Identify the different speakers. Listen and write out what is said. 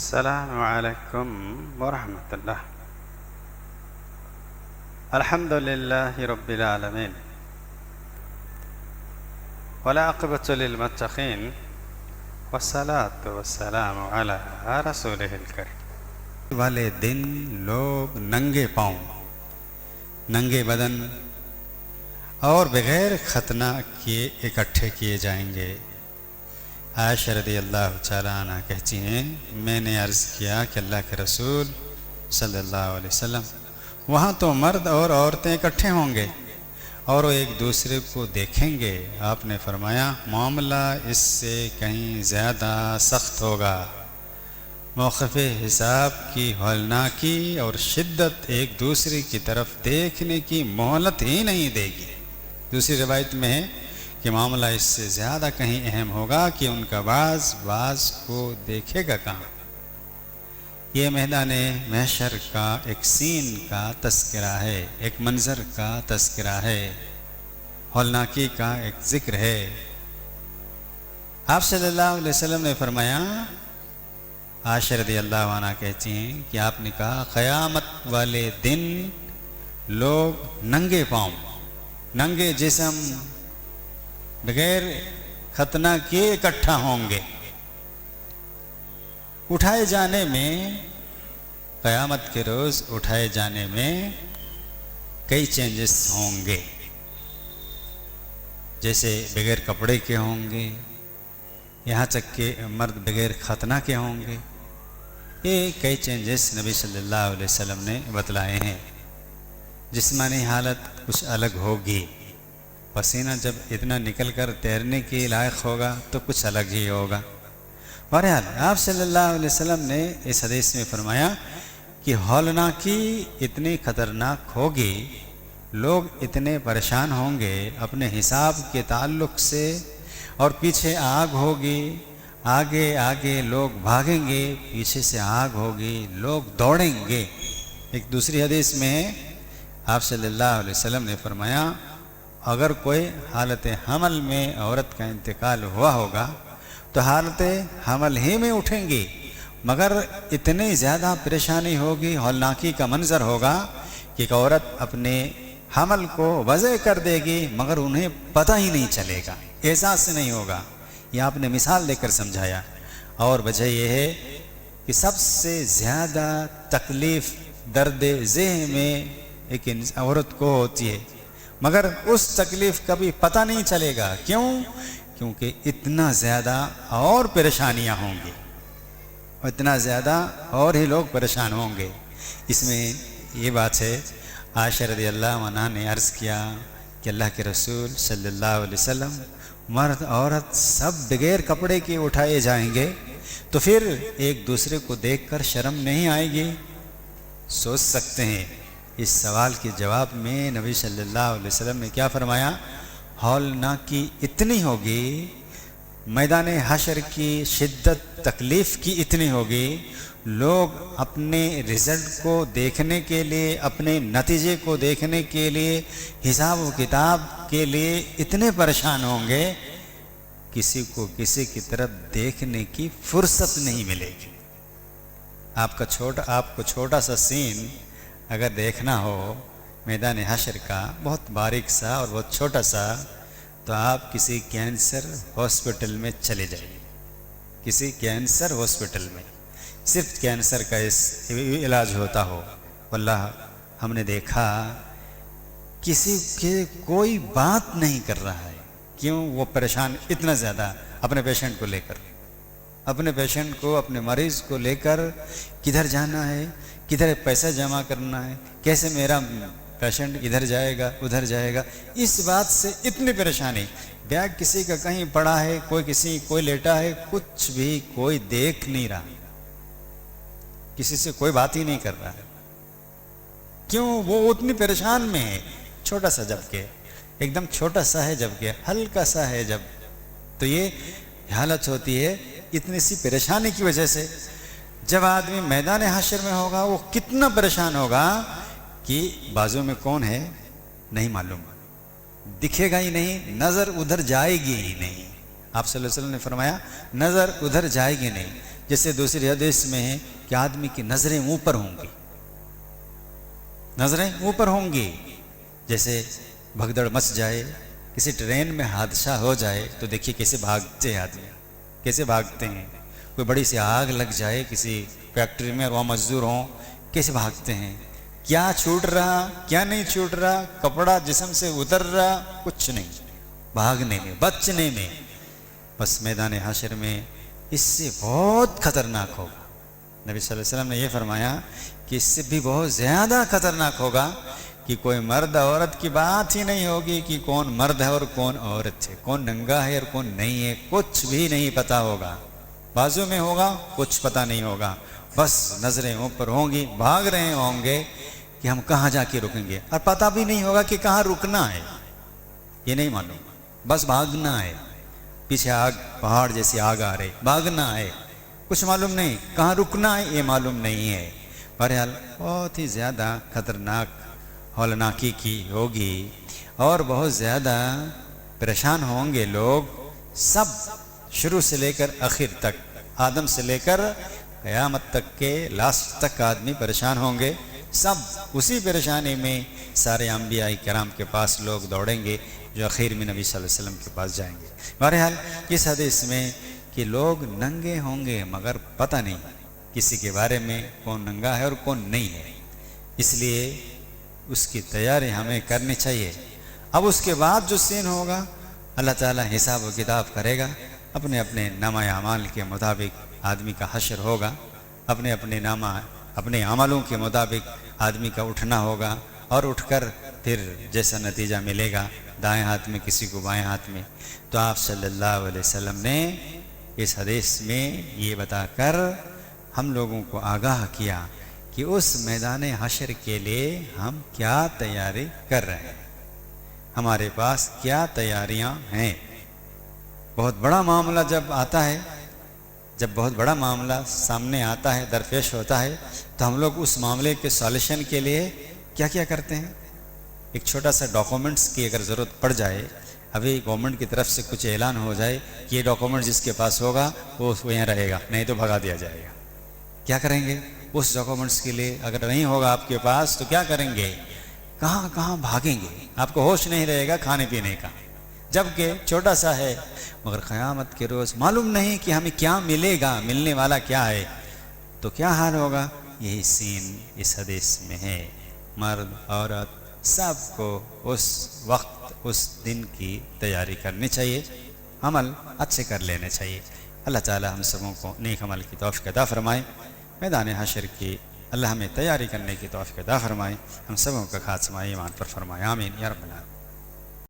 Speaker 1: السلام عليكم ورحمة الله. الحمد لله رب العالمين والعاقبة للمتقين والصلاة والسلام على رسوله الكريم.
Speaker 2: والے دن لوگ ننگے پاؤں، ننگے بدن اور بغیر ختنہ کیے اکٹھے کیے جائیں گے. عائشہ رضی اللہ تعالیٰ عنہ کہتی ہیں، میں نے عرض کیا کہ اللہ کے رسول صلی اللہ علیہ وسلم وہاں تو مرد اور عورتیں اکٹھے ہوں گے اور وہ ایک دوسرے کو دیکھیں گے. آپ نے فرمایا معاملہ اس سے کہیں زیادہ سخت ہوگا. موقف حساب کی ہولناکی اور شدت ایک دوسرے کی طرف دیکھنے کی مہلت ہی نہیں دے گی. دوسری روایت میں ہے کہ معاملہ اس سے زیادہ کہیں اہم ہوگا کہ ان کا بعض کو دیکھے گا کہاں. یہ میدان محشر کا ایک سین کا تذکرہ ہے، ایک منظر کا تذکرہ ہے، ہولناکی کا ایک ذکر ہے. آپ صلی اللہ علیہ وسلم نے فرمایا، عائشہ رضی اللہ عنہ کہتی ہیں کہ آپ نے کہا قیامت والے دن لوگ ننگے پاؤں، ننگے جسم بغیر ختنہ کیے اکٹھا ہوں گے. اٹھائے جانے میں، قیامت کے روز اٹھائے جانے میں کئی چینجز ہوں گے. جیسے بغیر کپڑے کے ہوں گے، یہاں تک کہ مرد بغیر ختنہ کے ہوں گے. یہ کئی چینجز نبی صلی اللہ علیہ وسلم نے بتلائے ہیں. جسمانی حالت کچھ الگ ہوگی، پسینہ جب اتنا نکل کر تیرنے کے لائق ہوگا تو کچھ الگ ہی ہوگا. بہرحال آپ صلی اللہ علیہ وسلم نے اس حدیث میں فرمایا کہ ہولناکی اتنی خطرناک ہوگی، لوگ اتنے پریشان ہوں گے اپنے حساب کے تعلق سے، اور پیچھے آگ ہوگی، آگے آگے لوگ بھاگیں گے، پیچھے سے آگ ہوگی، لوگ دوڑیں گے. ایک دوسری حدیث میں آپ صلی اللہ علیہ وسلم نے فرمایا اگر کوئی حالت حمل میں عورت کا انتقال ہوا ہوگا تو حالت حمل ہی میں اٹھیں گی، مگر اتنی زیادہ پریشانی ہوگی، ہولناکی کا منظر ہوگا کہ ایک عورت اپنے حمل کو وضع کر دے گی مگر انہیں پتہ ہی نہیں چلے گا، احساس نہیں ہوگا. یہ آپ نے مثال دے کر سمجھایا. اور وجہ یہ ہے کہ سب سے زیادہ تکلیف درد ذہن میں ایک عورت کو ہوتی ہے، مگر اس تکلیف کا بھی پتہ نہیں چلے گا. کیوں؟ کیونکہ اتنا زیادہ اور پریشانیاں ہوں گی، اتنا زیادہ اور ہی لوگ پریشان ہوں گے. اس میں یہ بات ہے، عائشہ رضی اللہ عنہ نے عرض کیا کہ اللہ کے رسول صلی اللہ علیہ وسلم مرد عورت سب بغیر کپڑے کے اٹھائے جائیں گے تو پھر ایک دوسرے کو دیکھ کر شرم نہیں آئے گی؟ سوچ سکتے ہیں اس سوال کے جواب میں نبی صلی اللہ علیہ وسلم نے کیا فرمایا؟ ہولناکی اتنی ہوگی، میدان حشر کی شدت تکلیف کی اتنی ہوگی، لوگ اپنے رزلٹ کو دیکھنے کے لیے، اپنے نتیجے کو دیکھنے کے لیے، حساب و کتاب کے لیے اتنے پریشان ہوں گے، کسی کو کسی کی طرف دیکھنے کی فرصت نہیں ملے گی. آپ کو چھوٹا سا سین اگر دیکھنا ہو میدان حشر کا، بہت باریک سا اور بہت چھوٹا سا، تو آپ کسی کینسر ہاسپٹل میں چلے جائیں. کسی کینسر ہاسپٹل میں صرف کینسر کا علاج ہوتا ہو. واللہ ہم نے دیکھا کسی کے کوئی بات نہیں کر رہا ہے. کیوں؟ وہ پریشان اتنا زیادہ اپنے پیشنٹ کو لے کر، اپنے پیشنٹ کو، اپنے مریض کو لے کر کدھر جانا ہے، کدھر پیسہ جمع کرنا ہے، کیسے میرا پیشنٹ ادھر جائے گا ادھر جائے گا، اس بات سے اتنی پریشانی. بیگ کسی کا کہیں پڑا ہے، کوئی لیٹا ہے، کچھ بھی کوئی دیکھ نہیں رہا، کسی سے کوئی بات ہی نہیں کر رہا ہے. کیوں؟ وہ اتنی پریشان میں ہے. چھوٹا سا جبکہ ایک دم چھوٹا سا ہے، جبکہ ہلکا سا ہے جب، تو یہ حالت ہوتی ہے اتنی سی پریشانی کی وجہ سے. جب آدمی میدان حشر میں ہوگا وہ کتنا پریشان ہوگا کہ بازو میں کون ہے نہیں معلوم، دکھے گا ہی نہیں، نظر ادھر جائے گی ہی نہیں. آپ صلی اللہ علیہ وسلم نے فرمایا نظر ادھر جائے گی نہیں. جیسے دوسری حدیث میں ہے کہ آدمی کی نظریں اوپر ہوں گی، نظریں اوپر ہوں گی، جیسے بھگدڑ مچ جائے، کسی ٹرین میں حادثہ ہو جائے تو دیکھیے کیسے بھاگتے ہیں آدمی، کیسے بھاگتے ہیں، کوئی بڑی سی آگ لگ جائے کسی فیکٹری میں اور وہاں مزدور ہوں، کیسے بھاگتے ہیں، کیا چھوٹ رہا کیا نہیں چھوٹ رہا، کپڑا جسم سے اتر رہا، کچھ نہیں، بھاگنے میں، بچنے میں۔ بس میدان حشر میں اس سے بہت خطرناک ہوگا۔ نبی صلی اللہ علیہ وسلم نے یہ فرمایا کہ اس سے بھی بہت زیادہ خطرناک ہوگا کہ کوئی مرد عورت کی بات ہی نہیں ہوگی کہ کون مرد ہے اور کون عورت ہے، کون ننگا ہے اور کون نہیں ہے، کچھ بھی نہیں پتہ ہوگا، بازو میں ہوگا کچھ پتہ نہیں ہوگا، بس نظریں اوپر ہوں گی، بھاگ رہے ہوں گے کہ ہم کہاں جا کے رکیں گے، اور پتہ بھی نہیں ہوگا کہ کہاں رکنا ہے، یہ نہیں معلوم، بس بھاگنا ہے، پیچھے آگ، پہاڑ جیسی آگ آ رہی، بھاگنا ہے، کچھ معلوم نہیں، کہاں رکنا ہے یہ معلوم نہیں ہے۔ بہرحال بہت ہی زیادہ خطرناک ہولناکی کی ہوگی اور بہت زیادہ پریشان ہوں گے لوگ، سب شروع سے لے کر آخر تک، آدم سے لے کر قیامت تک کے لاسٹ تک آدمی پریشان ہوں گے، سب اسی پریشانی میں سارے انبیاء کرام کے پاس لوگ دوڑیں گے جو اخیر میں نبی صلی اللہ علیہ وسلم کے پاس جائیں گے۔ بہرحال اس حدیث میں کہ لوگ ننگے ہوں گے مگر پتہ نہیں کسی کے بارے میں کون ننگا ہے اور کون نہیں ہے، اس لیے اس کی تیاری ہمیں کرنی چاہیے۔ اب اس کے بعد جو سین ہوگا اللہ تعالیٰ حساب و کتاب کرے گا، اپنے اپنے نامہ اعمال کے مطابق آدمی کا حشر ہوگا، اپنے اپنے عملوں کے مطابق آدمی کا اٹھنا ہوگا، اور اٹھ کر پھر جیسا نتیجہ ملے گا، دائیں ہاتھ میں کسی کو بائیں ہاتھ میں۔ تو آپ صلی اللہ علیہ وسلم نے اس حدیث میں یہ بتا کر ہم لوگوں کو آگاہ کیا کہ اس میدان حشر کے لیے ہم کیا تیاری کر رہے ہیں، ہمارے پاس کیا تیاریاں ہیں۔ بہت بڑا معاملہ جب آتا ہے، جب بہت بڑا معاملہ سامنے آتا ہے، درپیش ہوتا ہے، تو ہم لوگ اس معاملے کے سالوشن کے لیے کیا کیا کرتے ہیں۔ ایک چھوٹا سا ڈاکومنٹس کی اگر ضرورت پڑ جائے، ابھی گورنمنٹ کی طرف سے کچھ اعلان ہو جائے کہ یہ ڈاکومنٹ جس کے پاس ہوگا وہ یہاں رہے گا، نہیں تو بھگا دیا جائے گا، کیا کریں گے اس ڈاکومنٹس کے لیے؟ اگر نہیں ہوگا آپ کے پاس تو کیا کریں گے؟ کہاں کہاں بھاگیں گے، آپ کو ہوش نہیں رہے گا کھانے پینے کا، جبکہ چھوٹا سا ہے، مگر قیامت کے روز معلوم نہیں کہ ہمیں کیا ملے گا، ملنے والا کیا ہے، تو کیا حال ہوگا؟ یہی سین اس حدیث میں ہے۔ مرد عورت سب کو اس وقت، اس دن کی تیاری کرنی چاہیے، عمل اچھے کر لینے چاہیے۔ اللہ تعالی ہم سبوں کو نیک عمل کی توفیق عطا فرمائے، میدان حشر کی اللہ ہمیں تیاری کرنے کی توفیق عطا فرمائے، ہم سبوں کا خاتمہ ایمان پر فرمائے، آمین یا رب العالمین۔